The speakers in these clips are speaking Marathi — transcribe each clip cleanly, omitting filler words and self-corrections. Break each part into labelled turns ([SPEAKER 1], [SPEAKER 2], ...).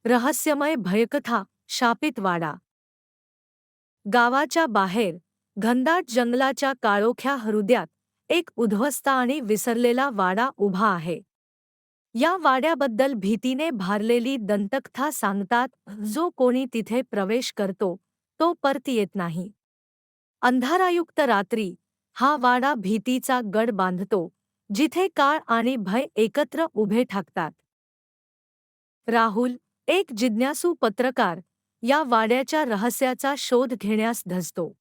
[SPEAKER 1] रहस्यमय भयकथा, शापित वाडा. गावाच्या बाहेर, घनदाट जंगलाच्या काळोख्या हृदयात, एक उद्ध्वस्त आणि विसरलेला वाडा उभा आहे. या वाड्याबद्दल भीतीने भारलेली दंतकथा सांगतात, जो कोणी तिथे प्रवेश करतो, तो परत येत नाही. अंधारायुक्त रात्री, हा वाडा भीतीचा गड बांधतो, जिथे काळ आणि भय एकत्र उभे ठाकतात. राहुल, एक जिज्ञासू पत्रकार, या वाड्याच्या रहस्याचा शोध घेण्यास धजतो.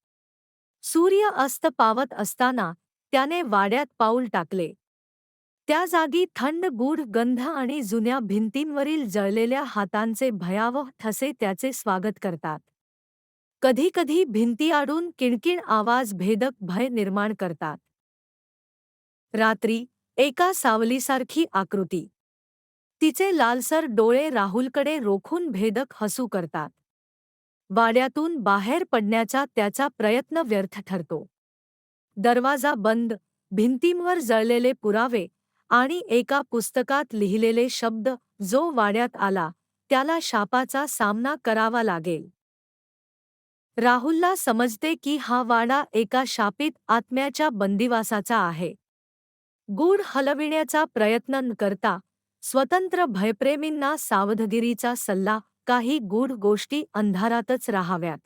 [SPEAKER 1] सूर्य अस्त पावत असताना त्याने वाड्यात पाऊल टाकले. त्या जागी थंड गूढ गंध आणि जुन्या भिंतींवरील जळलेल्या हातांचे भयावह ठसे त्याचे स्वागत करतात. कधीकधी भिंतीआडून किणकिण आवाज भेदक भय निर्माण करतात. रात्री, एका सावलीसारखी आकृती. तिचे लालसर डोळे राहुलकडे रोखून भेदक हसू करतात. वाड्यातून बाहेर पडण्याचा त्याचा प्रयत्न व्यर्थ ठरतो. दरवाजा बंद, भिंतींवर जळलेले पुरावे आणि एका पुस्तकात लिहिलेले शब्द, जो वाड्यात आला, त्याला शापाचा सामना करावा लागेल. राहुलला समजते की हा वाडा एका शापित आत्म्याच्या बंदिवासाचा आहे. गूढ हलविण्याचा प्रयत्न न करता, स्वतंत्र भयप्रेमींना सावधगिरीचा सल्ला, काही गूढ गोष्टी अंधारातच राहाव्यात.